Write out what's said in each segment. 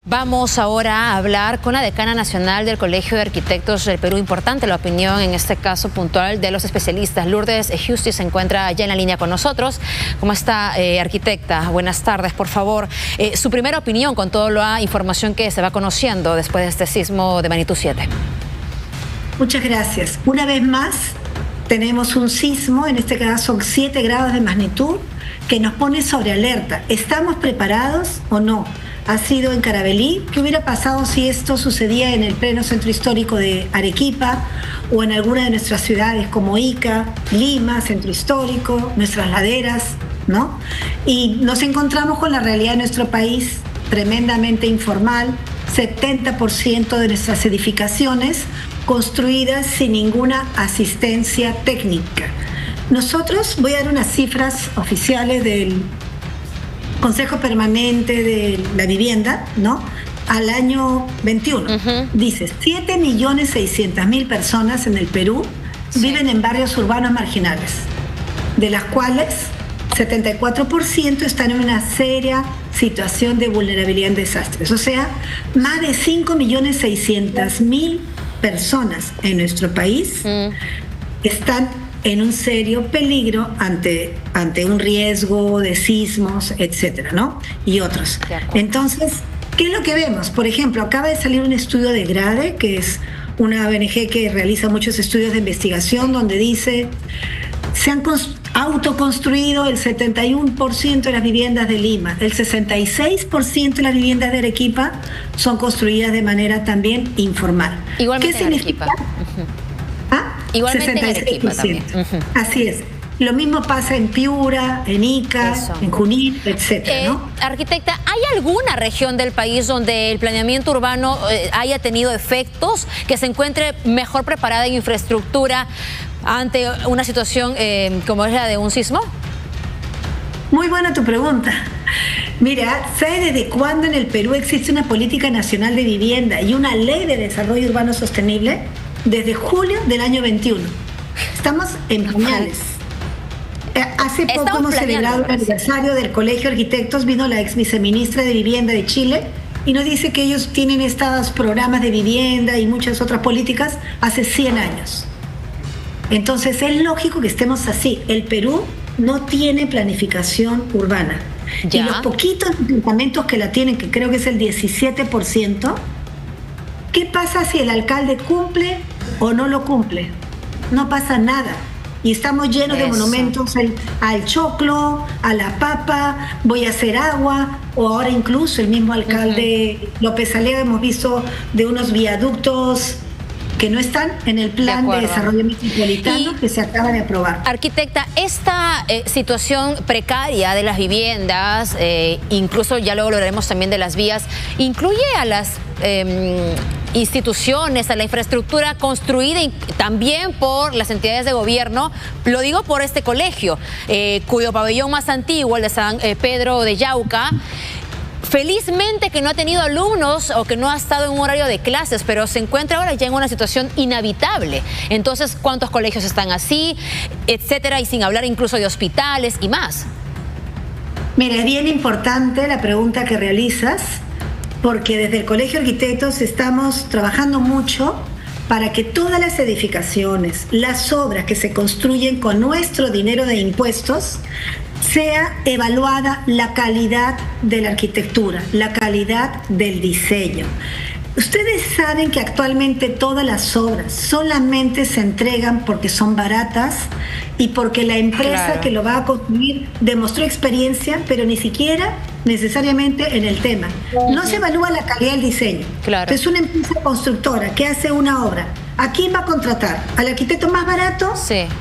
Vamos ahora a hablar con la decana nacional del Colegio de Arquitectos del Perú. Importante la opinión, en este caso puntual, de los especialistas. Lourdes Justi se encuentra ya en la línea con nosotros. ¿Cómo está, arquitecta? Buenas tardes, por favor. Su primera opinión con toda la información que se va conociendo después de este sismo de magnitud 7. Muchas gracias. Una vez más, tenemos un sismo, en este caso 7 grados de magnitud, que nos pone sobre alerta. ¿Estamos preparados o no? Ha sido en Caravelí. ¿Qué hubiera pasado si esto sucedía en el pleno centro histórico de Arequipa o en alguna de nuestras ciudades como Ica, Lima, centro histórico, nuestras laderas, ¿no? Y nos encontramos con la realidad de nuestro país tremendamente informal, 70% de nuestras edificaciones construidas sin ninguna asistencia técnica. Nosotros, voy a dar unas cifras oficiales del Consejo Permanente de la Vivienda, ¿no? Al año 21. Dice, 7.600.000 personas en el Perú viven en barrios urbanos marginales, de las cuales 74% están en una seria situación de vulnerabilidad en desastres. O sea, más de 5.600.000 personas en nuestro país están en un serio peligro ante un riesgo de sismos, etcétera, ¿no? Y otros. Entonces, ¿qué es lo que vemos? Por ejemplo, acaba de salir un estudio de GRADE, que es una ONG que realiza muchos estudios de investigación, donde dice, se han autoconstruido el 71% de las viviendas de Lima, el 66% de las viviendas de Arequipa son construidas de manera también informal. Igualmente ¿Qué significa? Igualmente 66%. En Arequipa también. Así es. Lo mismo pasa en Piura, en Ica, en Junín, etcétera, ¿no? Arquitecta, ¿hay alguna región del país donde el planeamiento urbano haya tenido efectos, que se encuentre mejor preparada en infraestructura ante una situación como es la de un sismo? Muy buena tu pregunta. Mira, ¿sabes desde cuándo en el Perú existe una política nacional de vivienda y una ley de desarrollo urbano sostenible? Desde julio del año 21. Estamos en pañales. Hace poco hemos celebrado el aniversario del Colegio de Arquitectos. Vino la ex viceministra de Vivienda de Chile y nos dice que ellos tienen estos programas de vivienda y muchas otras políticas hace 100 años. Entonces es lógico que estemos así. El Perú no tiene planificación urbana. Y los poquitos ayuntamientos que la tienen, que creo que es el 17%, ¿qué pasa si el alcalde cumple o no lo cumple? No pasa nada. Y estamos llenos de monumentos al choclo, a la papa, voy a hacer agua, o ahora incluso el mismo alcalde López Aliaga, hemos visto de unos viaductos que no están en el plan de desarrollo metropolitano que se acaba de aprobar. Arquitecta, esta situación precaria de las viviendas, incluso ya luego hablaremos también de las vías, incluye a las instituciones, a la infraestructura construida también por las entidades de gobierno. Lo digo por este colegio, cuyo pabellón más antiguo, el de San Pedro de Yauca, felizmente que no ha tenido alumnos o que no ha estado en un horario de clases, pero se encuentra ahora ya en una situación inhabitable. Entonces, ¿cuántos colegios están así, etcétera? Y sin hablar incluso de hospitales y más. Mira, es bien importante la pregunta que realizas, porque desde el Colegio de Arquitectos estamos trabajando mucho para que todas las edificaciones, las obras que se construyen con nuestro dinero de impuestos, sea evaluada la calidad de la arquitectura, la calidad del diseño. Ustedes saben que actualmente todas las obras solamente se entregan porque son baratas y porque la empresa que lo va a construir demostró experiencia, pero ni siquiera necesariamente en el tema. No se evalúa la calidad del diseño. Entonces, una empresa constructora que hace una obra, ¿a quién va a contratar? ¿Al arquitecto más barato?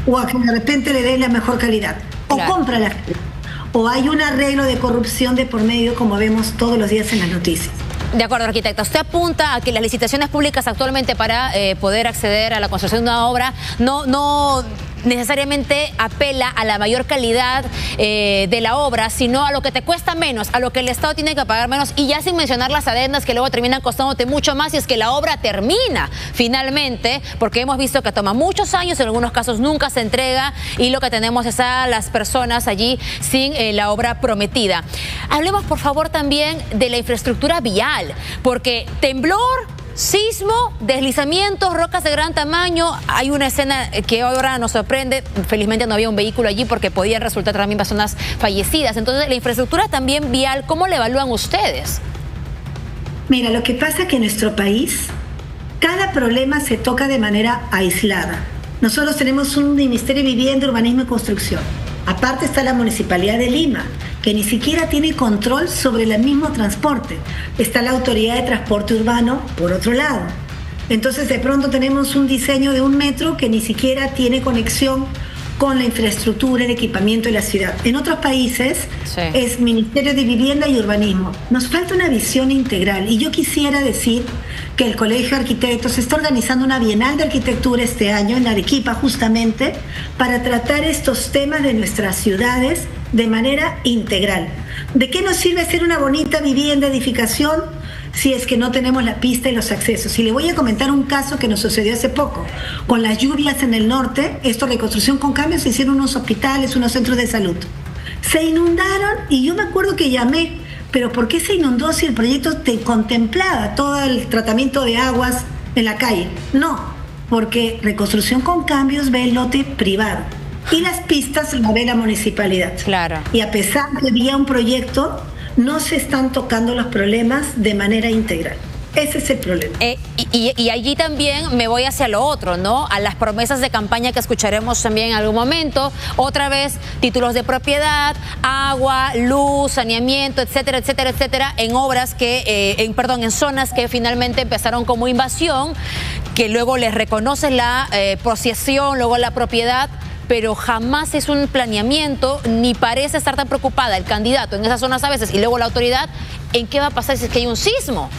¿O a que de repente le dé la mejor calidad? ¿O compra la calidad? ¿O hay un arreglo de corrupción de por medio, como vemos todos los días en las noticias? De acuerdo, arquitecta. Usted apunta a que las licitaciones públicas actualmente para poder acceder a la construcción de una obra no necesariamente apela a la mayor calidad de la obra, sino a lo que te cuesta menos, a lo que el Estado tiene que pagar menos, y ya sin mencionar las adendas que luego terminan costándote mucho más si es que la obra termina finalmente, porque hemos visto que toma muchos años, en algunos casos nunca se entrega, y lo que tenemos es a las personas allí sin la obra prometida. Hablemos por favor también de la infraestructura vial, porque temblor, sismo, deslizamientos, rocas de gran tamaño. Hay una escena que ahora nos sorprende. Felizmente no había un vehículo allí porque podían resultar también personas fallecidas. Entonces, la infraestructura también vial, ¿cómo la evalúan ustedes? Mira, lo que pasa es que en nuestro país cada problema se toca de manera aislada. Nosotros tenemos un Ministerio de Vivienda, Urbanismo y Construcción. Aparte está la Municipalidad de Lima, que ni siquiera tiene control sobre el mismo transporte. Está la Autoridad de Transporte Urbano, por otro lado. Entonces, de pronto tenemos un diseño de un metro que ni siquiera tiene conexión con la infraestructura, el equipamiento de la ciudad. En otros países es Ministerio de Vivienda y Urbanismo. Nos falta una visión integral, y yo quisiera decir que el Colegio de Arquitectos está organizando una Bienal de Arquitectura este año en Arequipa, justamente para tratar estos temas de nuestras ciudades de manera integral. ¿De qué nos sirve hacer una bonita vivienda, edificación, si es que no tenemos la pista y los accesos? Y le voy a comentar un caso que nos sucedió hace poco. Con las lluvias en el norte, Reconstrucción con Cambios, se hicieron unos hospitales, unos centros de salud. Se inundaron y yo me acuerdo que llamé, pero ¿por qué se inundó si el proyecto te contemplaba todo el tratamiento de aguas en la calle? No, porque Reconstrucción con Cambios ve el lote privado y las pistas lo ve la municipalidad. Claro. Y a pesar de que había un proyecto, no se están tocando los problemas de manera integral. Ese es el problema. Y allí también me voy hacia lo otro, ¿no? A las promesas de campaña que escucharemos también en algún momento. Otra vez, títulos de propiedad, agua, luz, saneamiento, etcétera, etcétera, etcétera, en obras que, en zonas que finalmente empezaron como invasión, que luego les reconoce la posesión, luego la propiedad, pero jamás es un planeamiento, ni parece estar tan preocupada el candidato en esas zonas a veces, y luego la autoridad, ¿en qué va a pasar si es que hay un sismo?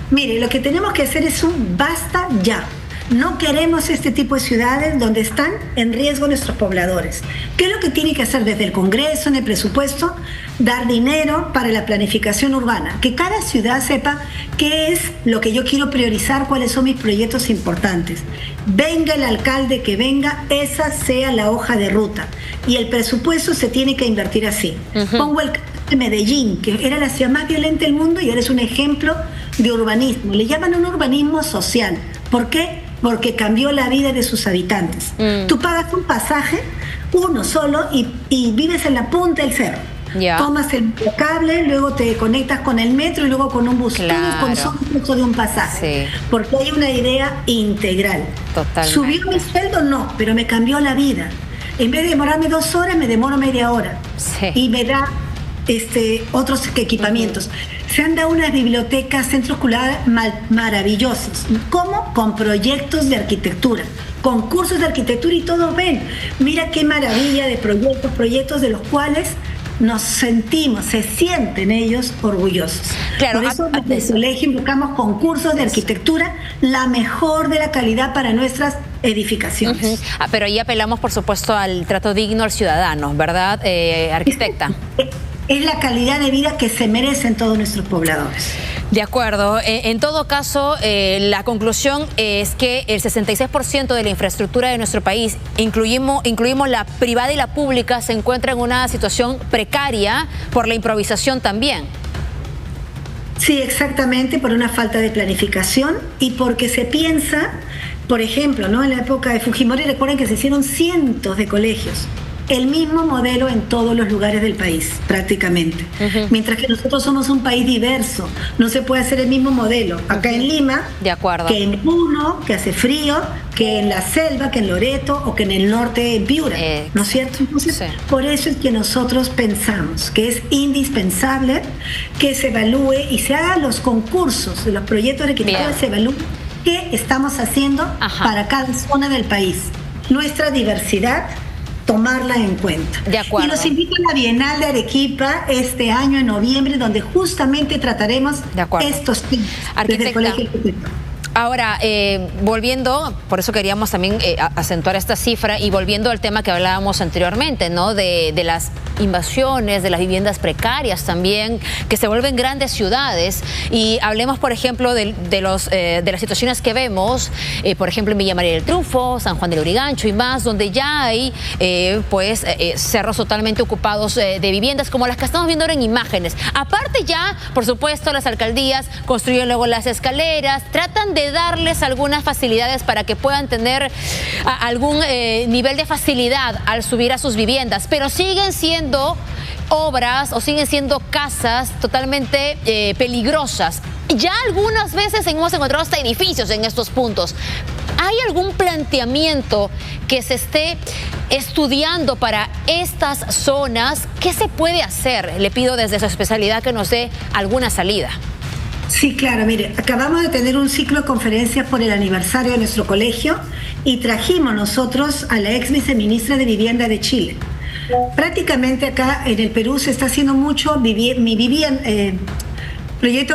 Mire, lo que tenemos que hacer es un basta ya. No queremos este tipo de ciudades donde están en riesgo nuestros pobladores. ¿Qué es lo que tiene que hacer desde el Congreso, en el presupuesto? Dar dinero para la planificación urbana. Que cada ciudad sepa qué es lo que yo quiero priorizar, cuáles son mis proyectos importantes. Venga el alcalde que venga, esa sea la hoja de ruta. Y el presupuesto se tiene que invertir así. Pongo el caso de Medellín, que era la ciudad más violenta del mundo y ahora es un ejemplo de urbanismo. Le llaman un urbanismo social. ¿Por qué? Porque cambió la vida de sus habitantes. Tú pagas un pasaje, uno solo, y vives en la punta del cerro. Tomas el cable, luego te conectas con el metro y luego con un bus. Todo con solo el precio de un pasaje. Sí. Porque hay una idea integral. Totalmente. ¿Subió mi sueldo? No, pero me cambió la vida. En vez de demorarme 2 horas, me demoro media hora. Sí. Y me da otros equipamientos. Se han dado unas bibliotecas, centros culturales maravillosos. ¿Cómo? Con proyectos de arquitectura, concursos de arquitectura, y todos ven. Mira qué maravilla de proyectos de los cuales nos sentimos, se sienten ellos orgullosos. Claro, por eso desde el colegio invocamos concursos de arquitectura, la mejor de la calidad para nuestras edificaciones. Pero ahí apelamos, por supuesto, al trato digno al ciudadano, ¿verdad, arquitecta? Es la calidad de vida que se merecen todos nuestros pobladores. De acuerdo. En todo caso, la conclusión es que el 66% de la infraestructura de nuestro país, incluimos la privada y la pública, se encuentra en una situación precaria por la improvisación también. Sí, exactamente, por una falta de planificación y porque se piensa, por ejemplo, ¿no? En la época de Fujimori, recuerden que se hicieron cientos de colegios. El mismo modelo en todos los lugares del país, prácticamente. Mientras que nosotros somos un país diverso, no se puede hacer el mismo modelo. Acá en Lima, de acuerdo, que en Puno, que hace frío, que en la selva, que en Loreto o que en el norte en Piura, ¿no es cierto? Entonces, por eso es que nosotros pensamos que es indispensable que se evalúe y se hagan los concursos de los proyectos de arquitectura, se evalúe qué estamos haciendo para cada zona del país. Nuestra diversidad, tomarla en cuenta. De acuerdo. Y los invito a la Bienal de Arequipa este año en noviembre, donde justamente trataremos estos temas desde el Colegio de Arquitectos. Ahora, volviendo, por eso queríamos también acentuar esta cifra y volviendo al tema que hablábamos anteriormente, ¿no? De las invasiones, de las viviendas precarias también, que se vuelven grandes ciudades. Y hablemos, por ejemplo, de las situaciones que vemos, por ejemplo, en Villa María del Triunfo, San Juan del Lurigancho y más, donde ya hay cerros totalmente ocupados de viviendas, como las que estamos viendo ahora en imágenes. Aparte ya, por supuesto, las alcaldías construyen luego las escaleras, tratan de darles algunas facilidades para que puedan tener algún nivel de facilidad al subir a sus viviendas, pero siguen siendo obras o siguen siendo casas totalmente peligrosas. Ya algunas veces hemos encontrado hasta edificios en estos puntos. ¿Hay algún planteamiento que se esté estudiando para estas zonas? ¿Qué se puede hacer? Le pido desde su especialidad que nos dé alguna salida. Sí, claro, mire, acabamos de tener un ciclo de conferencias por el aniversario de nuestro colegio y trajimos nosotros a la ex viceministra de Vivienda de Chile. Prácticamente acá en el Perú se está haciendo mucho proyecto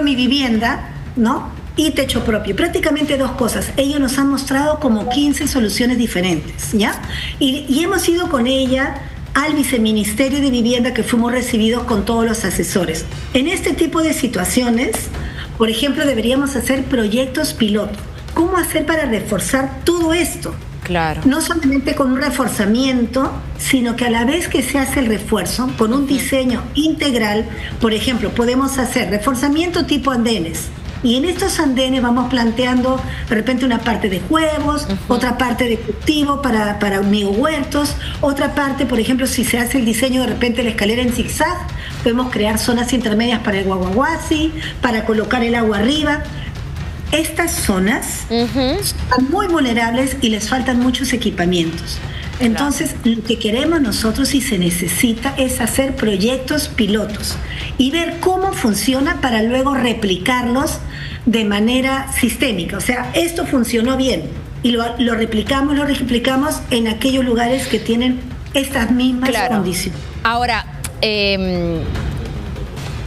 Mi Vivienda, ¿no? Y techo propio. Prácticamente dos cosas. Ellos nos han mostrado como 15 soluciones diferentes, ¿ya? Y hemos ido con ella al Viceministerio de Vivienda, que fuimos recibidos con todos los asesores. En este tipo de situaciones, por ejemplo, deberíamos hacer proyectos piloto. ¿Cómo hacer para reforzar todo esto? Claro. No solamente con un reforzamiento, sino que a la vez que se hace el refuerzo, con un diseño integral. Por ejemplo, podemos hacer reforzamiento tipo andenes. Y en estos andenes vamos planteando de repente una parte de juegos, otra parte de cultivo para huertos, otra parte, por ejemplo, si se hace el diseño de repente la escalera en zigzag, podemos crear zonas intermedias para el guaguaguasi, para colocar el agua arriba. Estas zonas son muy vulnerables y les faltan muchos equipamientos. Entonces, lo que queremos nosotros y se necesita es hacer proyectos pilotos y ver cómo funciona para luego replicarlos de manera sistémica. O sea, esto funcionó bien y lo replicamos en aquellos lugares que tienen estas mismas condiciones. Ahora,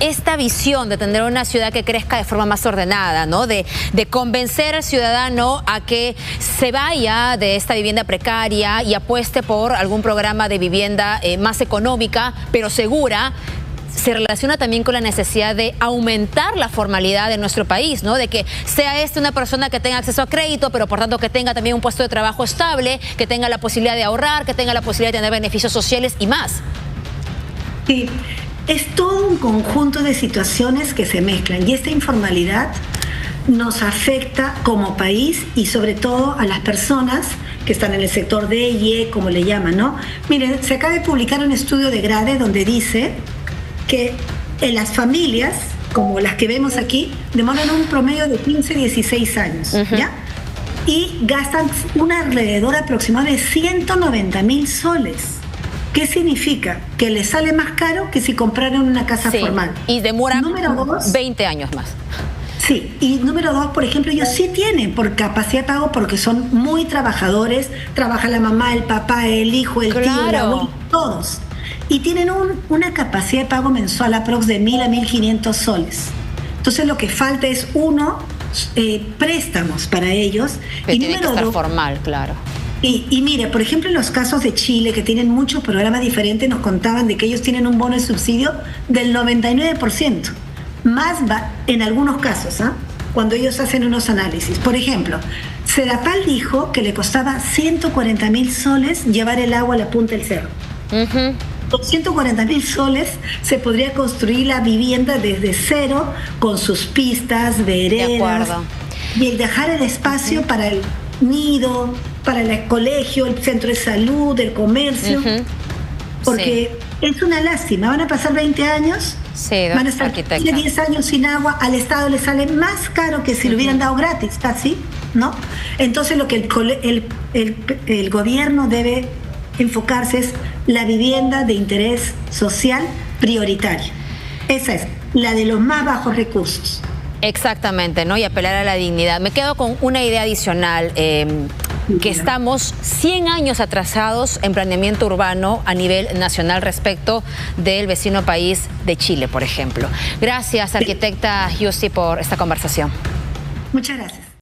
esta visión de tener una ciudad que crezca de forma más ordenada, ¿no? De convencer al ciudadano a que se vaya de esta vivienda precaria y apueste por algún programa de vivienda más económica, pero segura, se relaciona también con la necesidad de aumentar la formalidad de nuestro país, ¿no? De que sea una persona que tenga acceso a crédito, pero por tanto que tenga también un puesto de trabajo estable, que tenga la posibilidad de ahorrar, que tenga la posibilidad de tener beneficios sociales y más. Sí. Es todo un conjunto de situaciones que se mezclan y esta informalidad nos afecta como país y sobre todo a las personas que están en el sector D y E, como le llaman, ¿no? Miren, se acaba de publicar un estudio de Grade donde dice que en las familias, como las que vemos aquí, demoran un promedio de 15, 16 años, ¿ya? Y gastan un alrededor aproximado de 190.000 soles. ¿Qué significa? Que les sale más caro que si compraran una casa formal. Y demora 20 años más. Sí, y número dos, por ejemplo, ellos sí tienen por capacidad de pago porque son muy trabajadores, trabaja la mamá, el papá, el hijo, el tío, el abuelo, todos. Y tienen una capacidad de pago mensual aprox de 1.000 a 1.500 soles. Entonces lo que falta es préstamos para ellos. Pero tiene que estar formal, claro. Y mire, por ejemplo, en los casos de Chile, que tienen muchos programas diferentes, nos contaban de que ellos tienen un bono de subsidio del 99%. Más va en algunos casos, cuando ellos hacen unos análisis. Por ejemplo, Sedapal dijo que le costaba 140.000 soles llevar el agua a la punta del cerro. Con 140.000 soles se podría construir la vivienda desde cero, con sus pistas, veredas. Y el dejar el espacio para el nido, para el colegio, el centro de salud, el comercio, porque es una lástima, van a pasar 20 años, van a estar 10 años sin agua, al Estado le sale más caro que si lo hubieran dado gratis, casi, ¿no? Entonces lo que el gobierno debe enfocarse es la vivienda de interés social prioritaria. Esa es, la de los más bajos recursos. Exactamente, ¿no? Y apelar a la dignidad. Me quedo con una idea adicional, que estamos 100 años atrasados en planeamiento urbano a nivel nacional respecto del vecino país de Chile, por ejemplo. Gracias, arquitecta Yussi, por esta conversación. Muchas gracias.